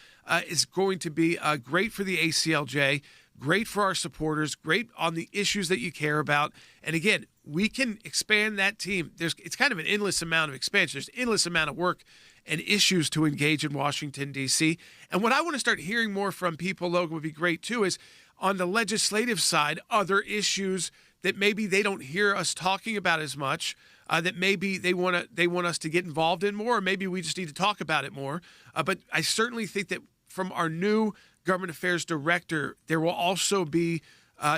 is going to be great for the ACLJ, great for our supporters, great on the issues that you care about. And again, we can expand that team. It's kind of an endless amount of expansion. There's an endless amount of work and issues to engage in Washington, D.C. And what I want to start hearing more from people, Logan, would be great too, is on the legislative side, other issues that maybe they don't hear us talking about as much, that maybe they want us to get involved in more, or maybe we just need to talk about it more. But I certainly think that from our new government affairs director, there will also be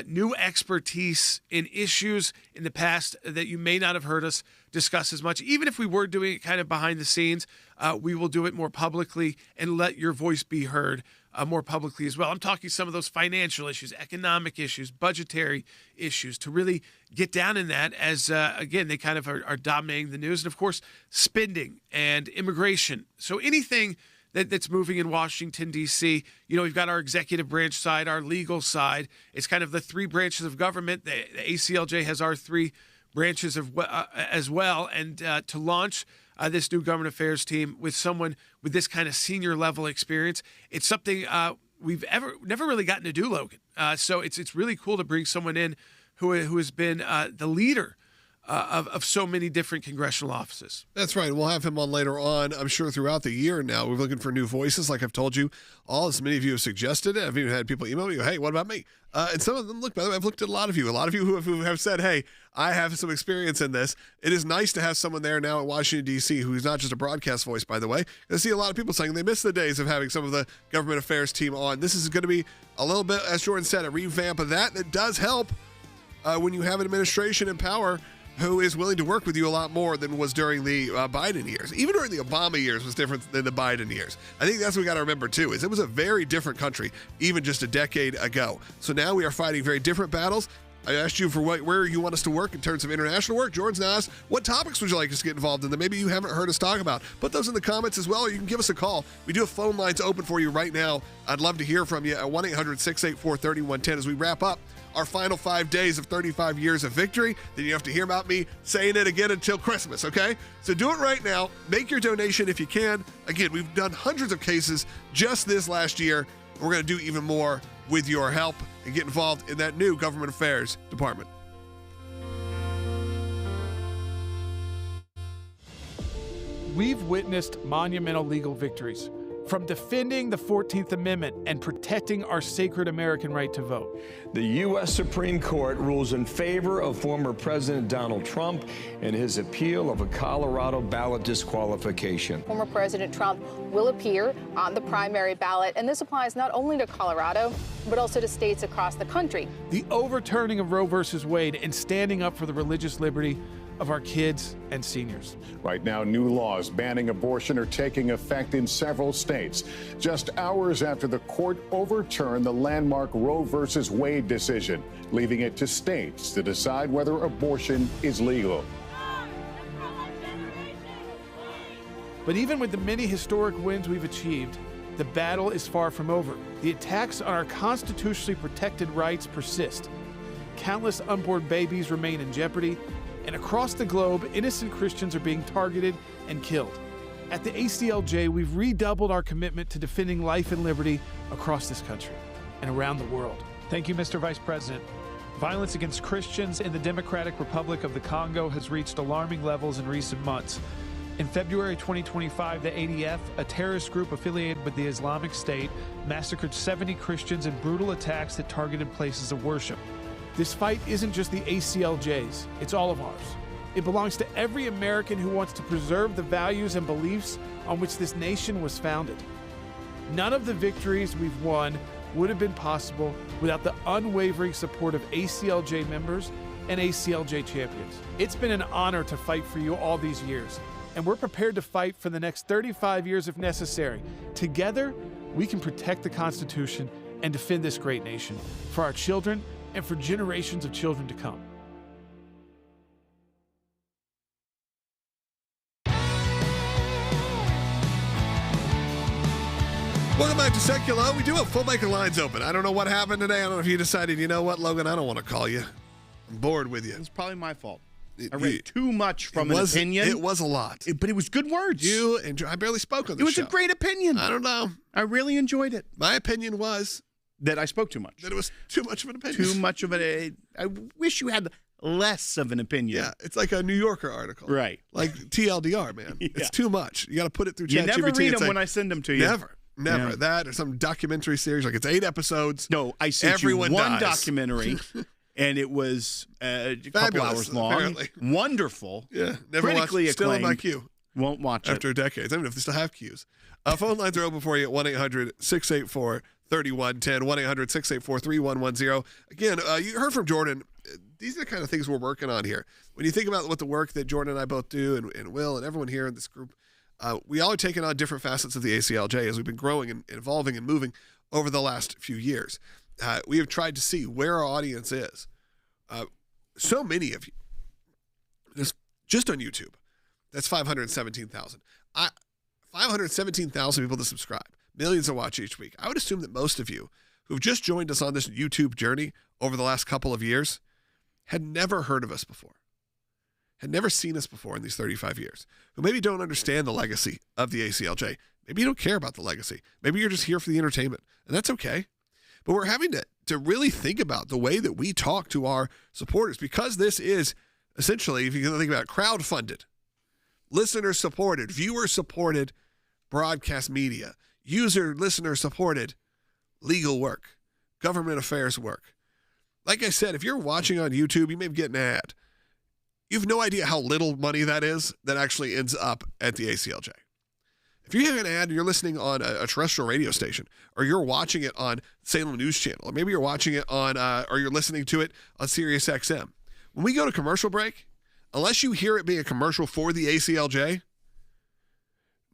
new expertise in issues in the past that you may not have heard us discuss as much. Even if we were doing it kind of behind the scenes, we will do it more publicly and let your voice be heard more publicly as well. I'm talking some of those financial issues, economic issues, budgetary issues, to really get down in that as, again, they kind of are dominating the news. And, of course, spending and immigration. So anything that's moving in Washington, D.C. We've got our executive branch side, our legal side. It's kind of the three branches of government. The ACLJ has our three branches as well. And to launch this new government affairs team with someone with this kind of senior level experience, it's something we've never really gotten to do, Logan. So it's really cool to bring someone in who has been the leader of so many different congressional offices.
That's right. We'll have him on later on, I'm sure, throughout the year now. We're looking for new voices, like I've told you all, as many of you have suggested it. I've even had people email me, hey, what about me? And some of them, look, by the way, I've looked at a lot of you who have said, hey, I have some experience in this. It is nice to have someone there now in Washington, D.C., who's not just a broadcast voice, by the way. I see a lot of people saying they miss the days of having some of the government affairs team on. This is going to be a little bit, as Jordan said, a revamp of that. It does help when you have an administration in power who is willing to work with you a lot more than was during the Biden years. Even during the Obama years was different than the Biden years. I think that's what we got to remember, too, is it was a very different country even just a decade ago. So now we are fighting very different battles. I asked you for where you want us to work in terms of international work. Jordan's now asked, what topics would you like us to get involved in that maybe you haven't heard us talk about? Put those in the comments as well, or you can give us a call. We do have phone lines open for you right now. I'd love to hear from you at 1-800-684-3110 as we wrap up our final 5 days of 35 years of victory. Then you have to hear about me saying it again until Christmas, okay? So do it right now. Make your donation if you can. Again, we've done hundreds of cases just this last year. We're going to do even more with your help and get involved in that new government affairs department.
We've witnessed monumental legal victories, from defending the 14th Amendment and protecting our sacred American right to vote.
The U.S. Supreme Court rules in favor of former President Donald Trump in his appeal of a Colorado ballot disqualification.
Former President Trump will appear on the primary ballot, and this applies not only to Colorado, but also to states across the country.
The overturning of Roe v. Wade and standing up for the religious liberty of our kids and seniors.
Right now, new laws banning abortion are taking effect in several states, just hours after the court overturned the landmark Roe v. Wade decision, leaving it to states to decide whether abortion is legal.
But even with the many historic wins we've achieved, the battle is far from over. The attacks on our constitutionally protected rights persist. Countless unborn babies remain in jeopardy, and across the globe, innocent Christians are being targeted and killed. At the ACLJ, we've redoubled our commitment to defending life and liberty across this country and around the world. Thank you, Mr. Vice President. Violence against Christians in the Democratic Republic of the Congo has reached alarming levels in recent months. In February 2025, the ADF, a terrorist group affiliated with the Islamic State, massacred 70 Christians in brutal attacks that targeted places of worship. This fight isn't just the ACLJ's, it's all of ours. It belongs to every American who wants to preserve the values and beliefs on which this nation was founded. None of the victories we've won would have been possible without the unwavering support of ACLJ members and ACLJ champions. It's been an honor to fight for you all these years, and we're prepared to fight for the next 35 years if necessary. Together, we can protect the Constitution and defend this great nation for our children and for generations of children to come.
Welcome back to Sekulow. We do have full maker lines open. I don't know what happened today. I don't know if you decided, you know what, Logan, I don't want to call you. I'm bored with you.
It's probably my fault. I read too much from an opinion.
It was a lot.
But it was good words.
I barely spoke on the show.
It was a great opinion.
I don't know.
I really enjoyed it.
My opinion was
that I spoke too much.
That it was too much of an opinion.
Too much of an. I wish you had less of an opinion.
Yeah, it's like a New Yorker article.
Right.
Like TLDR, man. Yeah. It's too much. You got to put it through ChatGPT.
You never read them when I send them to you.
Never. Yeah. That or some documentary series, like it's 8 episodes.
No, I sent you one documentary, and it was a couple hours long. Apparently. Wonderful.
Yeah, never
critically
watched. Still in my queue.
Won't watch it.
After decades. I don't know if they still have queues. Phone lines are open for you at 1-800-684-3110, 1-800-684-3110. Again, you heard from Jordan. These are the kind of things we're working on here. When you think about what the work that Jordan and I both do, and Will and everyone here in this group, we all are taking on different facets of the ACLJ as we've been growing and evolving and moving over the last few years. We have tried to see where our audience is. So many of you, just on YouTube, that's 517,000. 517,000 people to subscribe, millions to watch each week. I would assume that most of you who've just joined us on this YouTube journey over the last couple of years had never heard of us before. Had never seen us before in these 35 years, who maybe don't understand the legacy of the ACLJ. Maybe you don't care about the legacy. Maybe you're just here for the entertainment, and that's okay. But we're having to really think about the way that we talk to our supporters, because this is essentially, if you can think about it, crowdfunded, listener-supported, viewer-supported broadcast media, listener-supported legal work, government affairs work. Like I said, if you're watching on YouTube, you may get an ad. You have no idea how little money that is that actually ends up at the ACLJ. If you have an ad and you're listening on a terrestrial radio station, or you're watching it on Salem News Channel, or maybe you're watching it on, or you're listening to it on Sirius XM, when we go to commercial break, unless you hear it being a commercial for the ACLJ,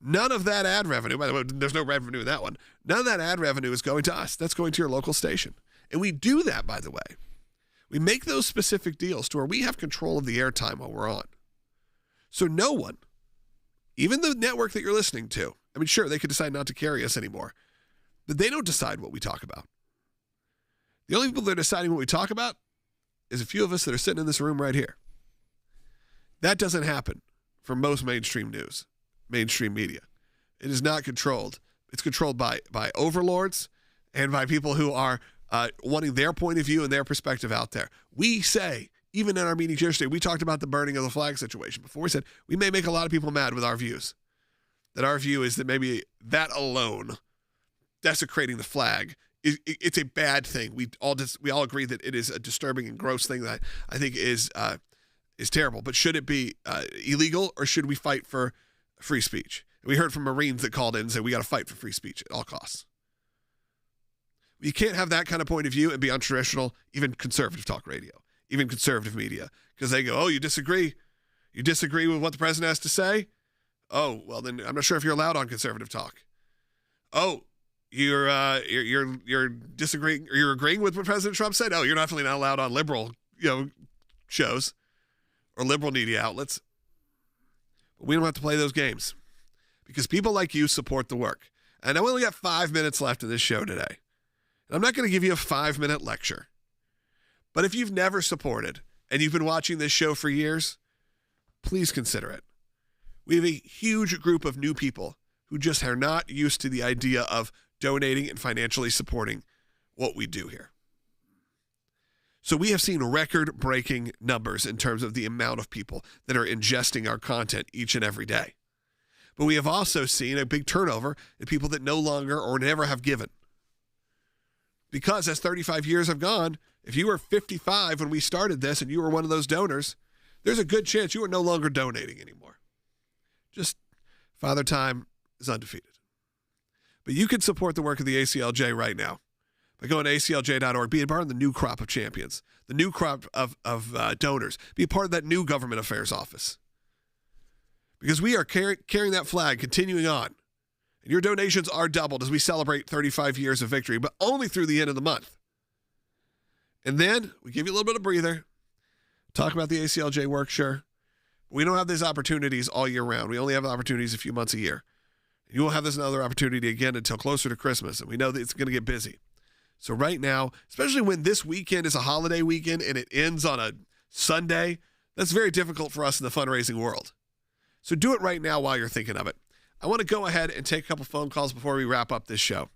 none of that ad revenue, by the way, there's no revenue in that one, none of that ad revenue is going to us. That's going to your local station. And we do that, by the way. We make those specific deals to where we have control of the airtime while we're on. So no one, even the network that you're listening to, I mean, sure, they could decide not to carry us anymore, but they don't decide what we talk about. The only people that are deciding what we talk about is a few of us that are sitting in this room right here. That doesn't happen for most mainstream news, mainstream media. It is not controlled. It's controlled by overlords and by people who are wanting their point of view and their perspective out there. We say, even in our meeting yesterday, we talked about the burning of the flag situation before. We said we may make a lot of people mad with our views. That our view is that maybe that alone, desecrating the flag, it's a bad thing. We all agree that it is a disturbing and gross thing that I think is terrible. But should it be illegal, or should we fight for free speech? And we heard from Marines that called in and said we got to fight for free speech at all costs. You can't have that kind of point of view and be on traditional, even conservative talk radio, even conservative media, because they go, oh, you disagree? You disagree with what the president has to say? Oh, well, then I'm not sure if you're allowed on conservative talk. Oh, you're disagreeing, or you're agreeing with what President Trump said? Oh, you're definitely not allowed on liberal, shows or liberal media outlets. But we don't have to play those games because people like you support the work. And I only got 5 minutes left in this show today. I'm not going to give you a 5-minute lecture, but if you've never supported and you've been watching this show for years, please consider it. We have a huge group of new people who just are not used to the idea of donating and financially supporting what we do here. So we have seen record-breaking numbers in terms of the amount of people that are ingesting our content each and every day. But we have also seen a big turnover in people that no longer or never have given. Because as 35 years have gone, If you were 55 when we started this and you were one of those donors, there's a good chance you are no longer donating anymore. Just Father Time is undefeated. But you can support the work of the ACLJ right now by going to aclj.org, be a part of the new crop of champions, the new crop of donors, be a part of that new government affairs office. Because we are carrying that flag, continuing on. And your donations are doubled as we celebrate 35 years of victory, but only through the end of the month. And then we give you a little bit of breather, talk about the ACLJ work, sure. We don't have these opportunities all year round. We only have opportunities a few months a year. You won't have this another opportunity again until closer to Christmas, and we know that it's going to get busy. So right now, especially when this weekend is a holiday weekend and it ends on a Sunday, that's very difficult for us in the fundraising world. So do it right now while you're thinking of it. I want to go ahead and take a couple phone calls before we wrap up this show.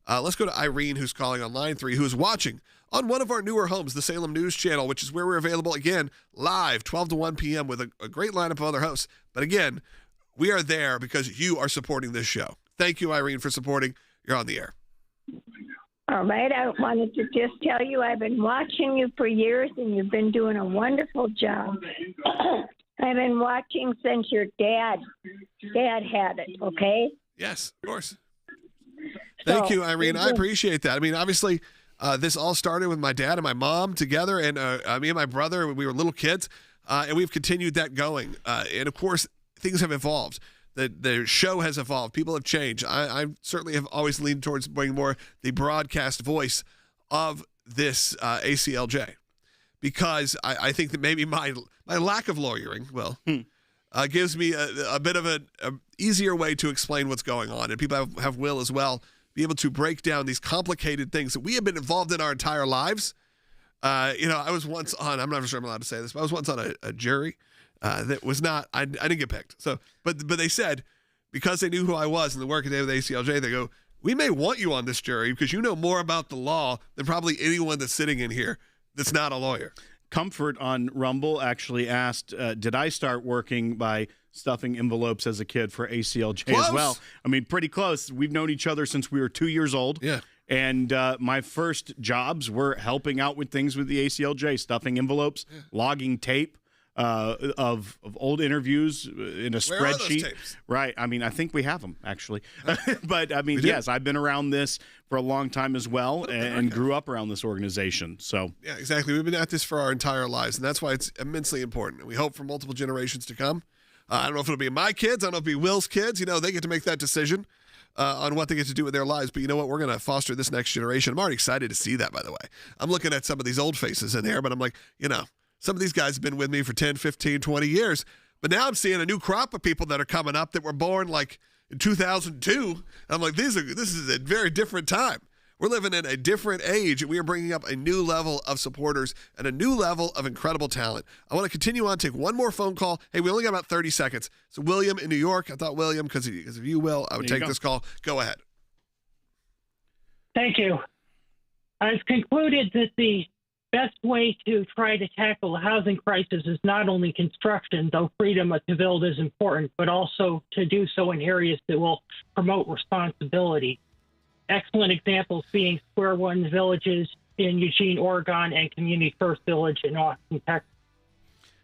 Let's go to Irene, who's calling on line 3, who is watching on one of our newer homes, the Salem News Channel, which is where we're available, again, live, 12 to 1 p.m. with a great lineup of other hosts. But again, we are there because you are supporting this show. Thank you, Irene, for supporting. You're on the air.
All right. I wanted to just tell you I've been watching you for years, and you've been doing a wonderful job. I've been watching since your dad had it, okay?
Yes, of course. Thank you, Irene. I appreciate that. I mean, obviously, this all started with my dad and my mom together, and me and my brother, we were little kids, and we've continued that going. And, of course, things have evolved. The show has evolved. People have changed. I certainly have always leaned towards bringing more the broadcast voice of this ACLJ, because I think that maybe my lack of lawyering, gives me a bit of an easier way to explain what's going on. And people have will as well be able to break down these complicated things that we have been involved in our entire lives. I was once on, I'm not sure I'm allowed to say this, but I was once on a jury that was not, I didn't get picked. So, but they said, because they knew who I was and the work I did with the ACLJ, they go, we may want you on this jury because you know more about the law than probably anyone that's sitting in here that's not a lawyer.
Comfort on Rumble actually asked, did I start working by stuffing envelopes as a kid for ACLJ
Close.
as well? I mean, pretty close. We've known each other since we were 2 years old.
Yeah.
And my first jobs were helping out with things with the ACLJ, stuffing envelopes, logging tape of old interviews in a spreadsheet.
Where are those tapes?
Right. I mean, I think we have them, actually. But, I mean, yes, I've been around this for a long time as well and grew up around this organization. So
yeah, exactly. We've been at this for our entire lives, and that's why it's immensely important. We hope for multiple generations to come. I don't know if it'll be my kids. I don't know if it'll be Will's kids. They get to make that decision on what they get to do with their lives. But you know what? We're going to foster this next generation. I'm already excited to see that, by the way. I'm looking at some of these old faces in there, but I'm like, some of these guys have been with me for 10, 15, 20 years. But now I'm seeing a new crop of people that are coming up that were born like in 2002. And I'm like, this is a very different time. We're living in a different age, and we are bringing up a new level of supporters and a new level of incredible talent. I want to continue on, take one more phone call. Hey, we only got about 30 seconds. So William in New York, I thought William, because of you, Will, I would take this call. Go ahead.
Thank you. I've concluded that the best way to try to tackle the housing crisis is not only construction, though freedom to build is important, but also to do so in areas that will promote responsibility. Excellent examples being Square One Villages in Eugene, Oregon, and Community First Village in Austin, Texas.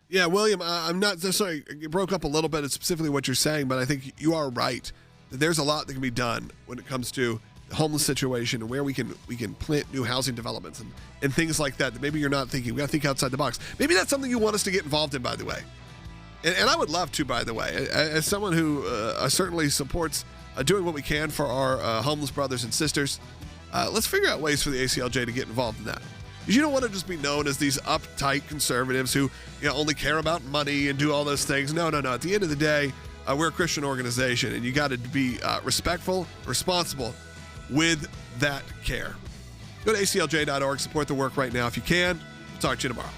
Yeah, William, I'm not sorry. You broke up a little bit of specifically what you're saying, but I think you are right. That there's a lot that can be done when it comes to the homeless situation and where we can plant new housing developments and things like that maybe you're not thinking. We got to think outside the box. Maybe that's something you want us to get involved in, by the way. And I would love to, by the way, as someone who certainly supports doing what we can for our homeless brothers and sisters. Let's figure out ways for the ACLJ to get involved in that. Because you don't want to just be known as these uptight conservatives who only care about money and do all those things. No. At the end of the day, we're a Christian organization, and you got to be respectful, responsible with that care. Go to aclj.org, support the work right now if you can. Talk to you tomorrow.